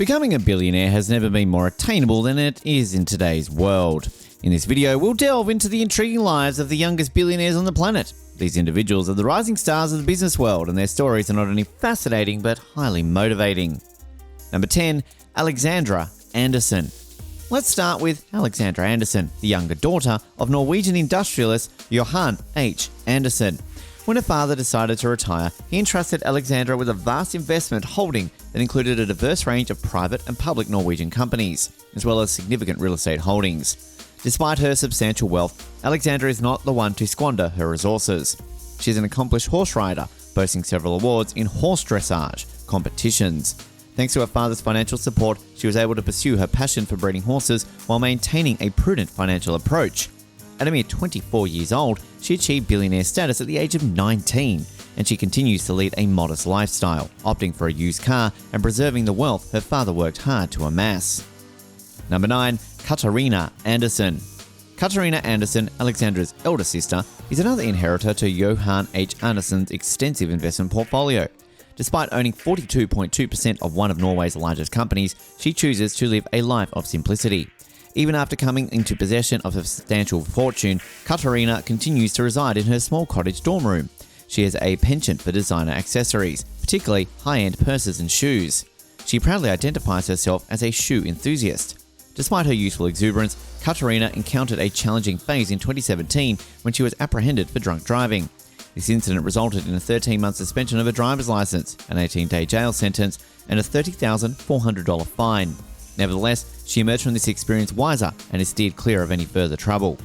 Becoming a billionaire has never been more attainable than it is in today's world. In this video, we'll delve into the intriguing lives of the youngest billionaires on the planet. These individuals are the rising stars of the business world, and their stories are not only fascinating but highly motivating. Number 10. Alexandra Anderson. Let's start with Alexandra Anderson, the younger daughter of Norwegian industrialist Johan H. Anderson. When her father decided to retire, he entrusted Alexandra with a vast investment holding that included a diverse range of private and public Norwegian companies, as well as significant real estate holdings. Despite her substantial wealth, Alexandra is not the one to squander her resources. She is an accomplished horse rider, boasting several awards in horse dressage competitions. Thanks to her father's financial support, she was able to pursue her passion for breeding horses while maintaining a prudent financial approach. At a mere 24 years old, she achieved billionaire status at the age of 19, and she continues to lead a modest lifestyle, opting for a used car and preserving the wealth her father worked hard to amass. Number 9. Katarina Anderson. Katarina Anderson, Alexandra's elder sister, is another inheritor to Johan H. Anderson's extensive investment portfolio. Despite owning 42.2% of one of Norway's largest companies, she chooses to live a life of simplicity. Even after coming into possession of a substantial fortune, Katarina continues to reside in her small cottage dorm room. She has a penchant for designer accessories, particularly high-end purses and shoes. She proudly identifies herself as a shoe enthusiast. Despite her youthful exuberance, Katarina encountered a challenging phase in 2017 when she was apprehended for drunk driving. This incident resulted in a 13-month suspension of her driver's license, an 18-day jail sentence, and a $30,400 fine. Nevertheless, she emerged from this experience wiser and is steered clear of any further trouble.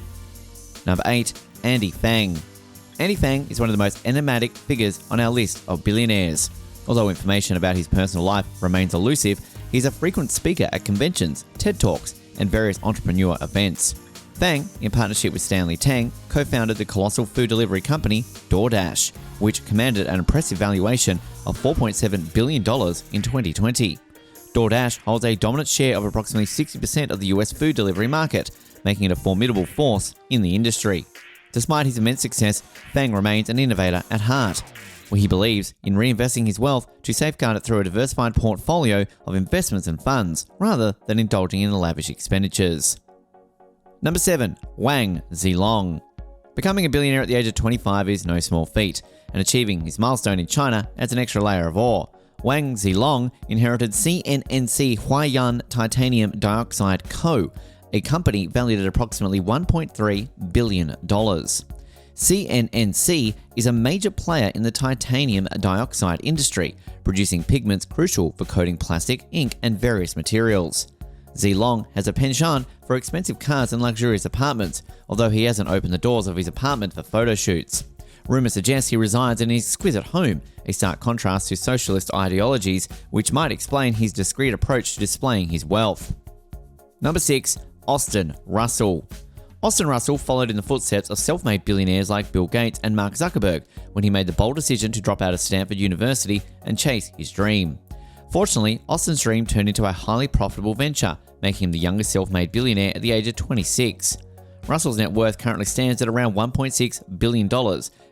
Number 8. Andy Fang. Andy Fang is one of the most enigmatic figures on our list of billionaires. Although information about his personal life remains elusive, he is a frequent speaker at conventions, TED Talks, and various entrepreneur events. Fang, in partnership with Stanley Tang, co-founded the colossal food delivery company DoorDash, which commanded an impressive valuation of $4.7 billion in 2020. DoorDash holds a dominant share of approximately 60% of the US food delivery market, making it a formidable force in the industry. Despite his immense success, Fang remains an innovator at heart, where he believes in reinvesting his wealth to safeguard it through a diversified portfolio of investments and funds, rather than indulging in lavish expenditures. Number 7. Wang Zhilong. Becoming a billionaire at the age of 25 is no small feat, and achieving his milestone in China adds an extra layer of awe. Wang Zhilong inherited CNNC Huayan Titanium Dioxide Co., a company valued at approximately $1.3 billion. CNNC is a major player in the titanium dioxide industry, producing pigments crucial for coating plastic, ink, and various materials. Zhilong has a penchant for expensive cars and luxurious apartments, although he hasn't opened the doors of his apartment for photo shoots. Rumours suggest he resides in his exquisite home, a stark contrast to socialist ideologies, which might explain his discreet approach to displaying his wealth. Number 6. Austin Russell. Austin Russell followed in the footsteps of self-made billionaires like Bill Gates and Mark Zuckerberg when he made the bold decision to drop out of Stanford University and chase his dream. Fortunately, Austin's dream turned into a highly profitable venture, making him the youngest self-made billionaire at the age of 26. Russell's net worth currently stands at around $1.6 billion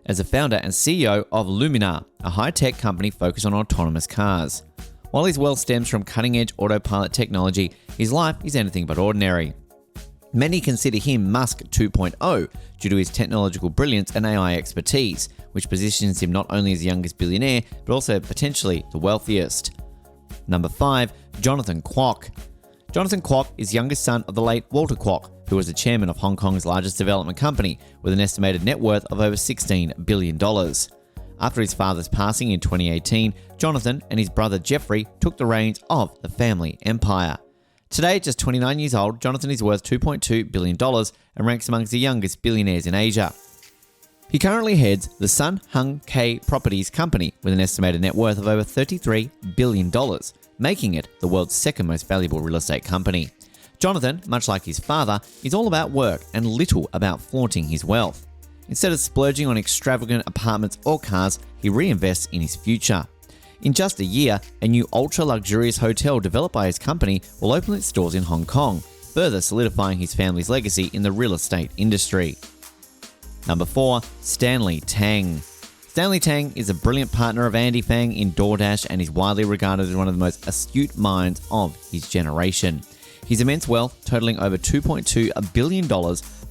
as the founder and CEO of Luminar, a high-tech company focused on autonomous cars. While his wealth stems from cutting-edge autopilot technology, his life is anything but ordinary. Many consider him Musk 2.0 due to his technological brilliance and AI expertise, which positions him not only as the youngest billionaire, but also potentially the wealthiest. Number 5. Jonathan Kwok. Jonathan Kwok is youngest son of the late Walter Kwok, who was the chairman of Hong Kong's largest development company, with an estimated net worth of over $16 billion. After his father's passing in 2018, Jonathan and his brother Jeffrey took the reins of the family empire. Today, just 29 years old, Jonathan is worth $2.2 billion and ranks amongst the youngest billionaires in Asia. He currently heads the Sun Hung Kai Properties Company with an estimated net worth of over $33 billion, making it the world's second most valuable real estate company. Jonathan, much like his father, is all about work and little about flaunting his wealth. Instead of splurging on extravagant apartments or cars, he reinvests in his future. In just a year, a new ultra-luxurious hotel developed by his company will open its doors in Hong Kong, further solidifying his family's legacy in the real estate industry. Number 4. Stanley Tang. Stanley Tang is a brilliant partner of Andy Fang in DoorDash and is widely regarded as one of the most astute minds of his generation. His immense wealth, totaling over $2.2 billion,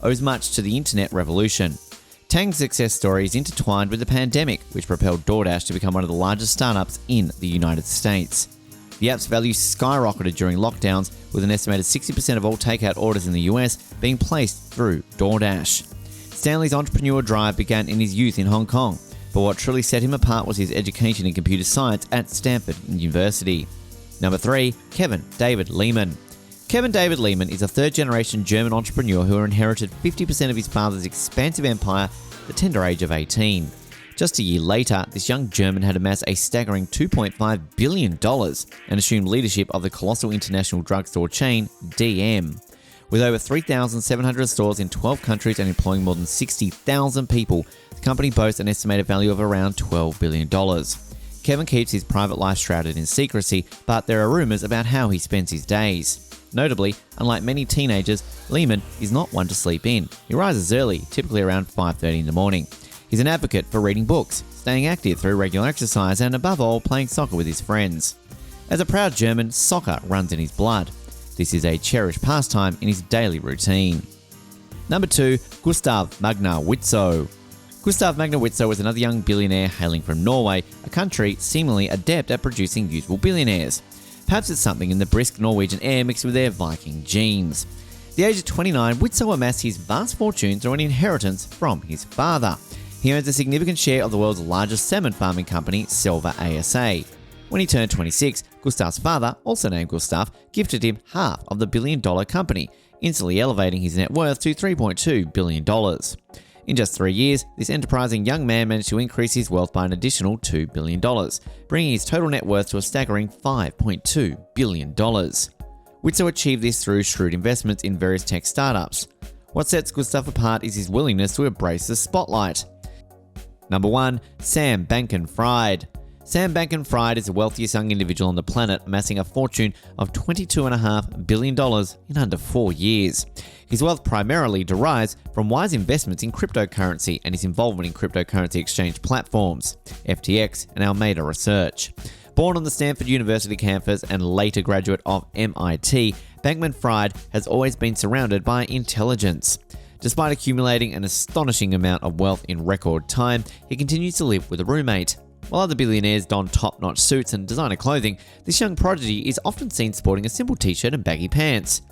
owes much to the internet revolution. Tang's success story is intertwined with the pandemic, which propelled DoorDash to become one of the largest startups in the United States. The app's value skyrocketed during lockdowns, with an estimated 60% of all takeout orders in the US being placed through DoorDash. Stanley's entrepreneur drive began in his youth in Hong Kong, but what truly set him apart was his education in computer science at Stanford University. Number 3. Kevin David Lehman. Kevin David Lehman is a third-generation German entrepreneur who inherited 50% of his father's expansive empire at the tender age of 18. Just a year later, this young German had amassed a staggering $2.5 billion and assumed leadership of the colossal international drugstore chain, DM. With over 3,700 stores in 12 countries and employing more than 60,000 people, the company boasts an estimated value of around $12 billion. Kevin keeps his private life shrouded in secrecy, but there are rumors about how he spends his days. Notably, unlike many teenagers, Lehman is not one to sleep in. He rises early, typically around 5:30 in the morning. He's an advocate for reading books, staying active through regular exercise, and above all, playing soccer with his friends. As a proud German, soccer runs in his blood. This is a cherished pastime in his daily routine. Number 2. Gustav Magna Witso. Gustav Magna Witso was another young billionaire hailing from Norway, a country seemingly adept at producing youthful billionaires. Perhaps it's something in the brisk Norwegian air mixed with their Viking genes. At the age of 29, Witso amassed his vast fortune through an inheritance from his father. He owns a significant share of the world's largest salmon farming company, Selva ASA. When he turned 26, Gustav's father, also named Gustav, gifted him half of the billion-dollar company, instantly elevating his net worth to $3.2 billion. In just 3 years, this enterprising young man managed to increase his wealth by an additional $2 billion, bringing his total net worth to a staggering $5.2 billion. Witso achieved this through shrewd investments in various tech startups. What sets Gustav apart is his willingness to embrace the spotlight. Number 1. Sambank and Fried. Sambank and Fried is the wealthiest young individual on the planet, amassing a fortune of $22.5 billion in under 4 years. His wealth primarily derives from wise investments in cryptocurrency and his involvement in cryptocurrency exchange platforms, FTX and Alameda Research. Born on the Stanford University campus and later graduate of MIT, Bankman-Fried has always been surrounded by intelligence. Despite accumulating an astonishing amount of wealth in record time, he continues to live with a roommate. While other billionaires don top-notch suits and designer clothing, this young prodigy is often seen sporting a simple t-shirt and baggy pants.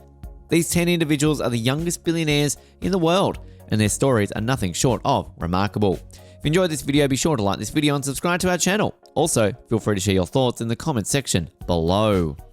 These 10 individuals are the youngest billionaires in the world, and their stories are nothing short of remarkable. If you enjoyed this video, be sure to like this video and subscribe to our channel. Also, feel free to share your thoughts in the comments section below.